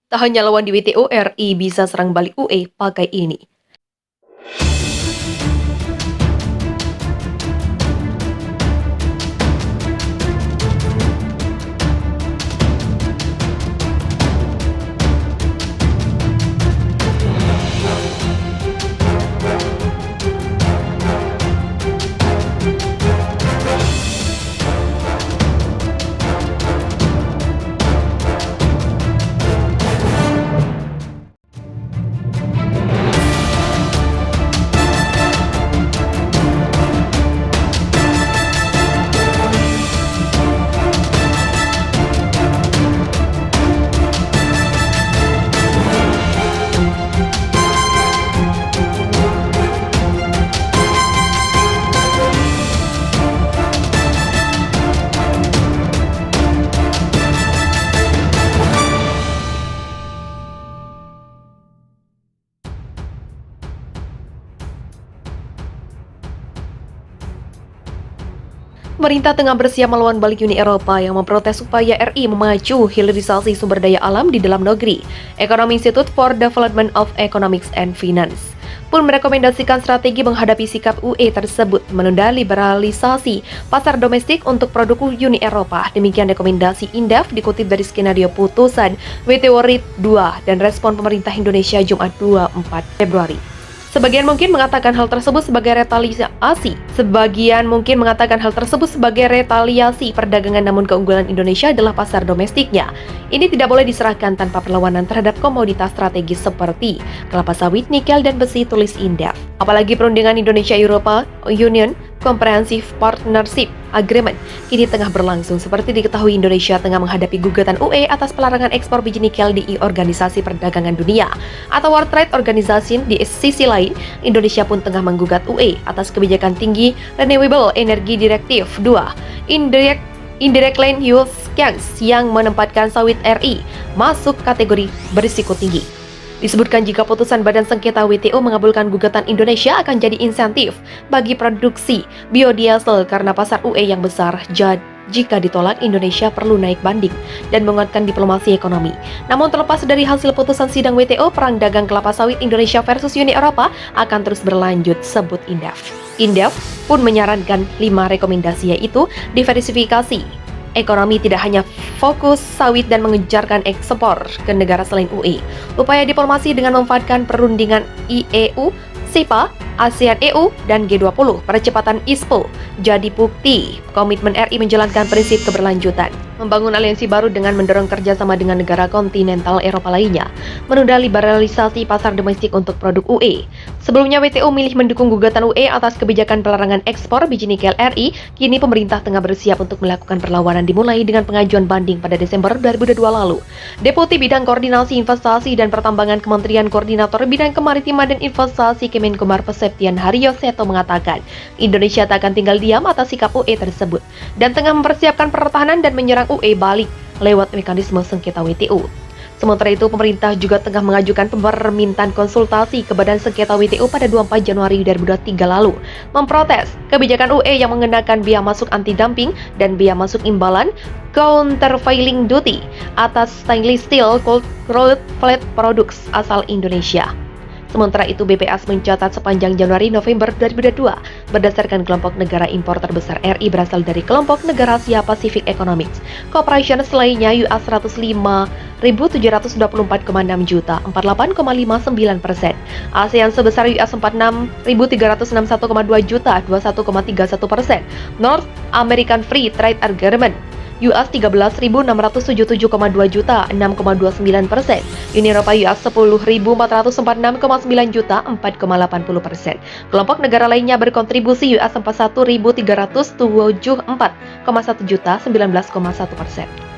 Tak hanya lawan di WTO, RI bisa serang balik UE pakai ini. Pemerintah tengah bersiap melawan balik Uni Eropa yang memprotes upaya RI memacu hilirisasi sumber daya alam di dalam negeri. Economic Institute for Development of Economics and Finance pun merekomendasikan strategi menghadapi sikap UE tersebut, menunda liberalisasi pasar domestik untuk produk Uni Eropa. Demikian rekomendasi Indef dikutip dari skenario putusan WTO RIT 2 dan respon pemerintah Indonesia Jumat 24 Februari. Sebagian mungkin mengatakan hal tersebut sebagai retaliasi perdagangan, namun keunggulan Indonesia adalah pasar domestiknya. Ini tidak boleh diserahkan tanpa perlawanan terhadap komoditas strategis seperti kelapa sawit, nikel, dan besi, tulis Indef. Apalagi perundingan Indonesia-Eropa Union Comprehensive Partnership Agreement kini tengah berlangsung. Seperti diketahui, Indonesia tengah menghadapi gugatan UE atas pelarangan ekspor biji nikel di Organisasi Perdagangan Dunia atau World Trade Organization. Di sisi lain, Indonesia pun tengah menggugat UE atas kebijakan tinggi Renewable Energy Directive 2 Indirect Land Use Gas yang menempatkan sawit RI masuk kategori berisiko tinggi. Disebutkan jika putusan Badan Sengketa WTO mengabulkan gugatan Indonesia akan jadi insentif bagi produksi biodiesel karena pasar UE yang besar. Jika ditolak, Indonesia perlu naik banding dan menguatkan diplomasi ekonomi. Namun terlepas dari hasil putusan sidang WTO, perang dagang kelapa sawit Indonesia versus Uni Eropa akan terus berlanjut, sebut Indef. Indef pun menyarankan 5 rekomendasi, yaitu diversifikasi ekonomi, tidak hanya fokus sawit dan mengejarkan ekspor ke negara selain UE. Upaya diplomasi dengan memanfaatkan perundingan IEU, SIPA, ASEAN EU, dan G20, percepatan ISPO, jadi bukti komitmen RI menjalankan prinsip keberlanjutan. Membangun aliansi baru dengan mendorong kerjasama dengan negara kontinental Eropa lainnya, menunda liberalisasi pasar domestik untuk produk UE. Sebelumnya WTO milih mendukung gugatan UE atas kebijakan pelarangan ekspor biji nikel RI, kini pemerintah tengah bersiap untuk melakukan perlawanan, dimulai dengan pengajuan banding pada Desember 2022 lalu. Deputi Bidang Koordinasi Investasi dan Pertambangan Kementerian Koordinator Bidang Kemaritiman dan Investasi Kemenkumham Septian Haryo Seto mengatakan, Indonesia tak akan tinggal diam atas sikap UE tersebut dan tengah mempersiapkan pertahanan dan menyerang UE balik lewat mekanisme sengketa WTO. Sementara itu, pemerintah juga tengah mengajukan permintaan konsultasi ke Badan Sengketa WTO pada 24 Januari 2023 lalu, memprotes kebijakan UE yang mengenakan biaya masuk anti-dumping dan biaya masuk imbalan countervailing duty atas stainless steel cold-rolled flat products asal Indonesia. Sementara itu, BPS mencatat sepanjang Januari-November 2022, berdasarkan kelompok negara impor terbesar RI berasal dari kelompok negara Asia Pacific Economic Cooperation lainnya US 105.724,6 juta, 48,59%. ASEAN sebesar US 46.361,2 juta, 21,31%. North American Free Trade Agreement US 13.677,2 juta, 6,29%. Uni Eropa US 10.446,9 juta, 4,80%. Kelompok negara lainnya berkontribusi US 41.374,1 juta, 19,1%.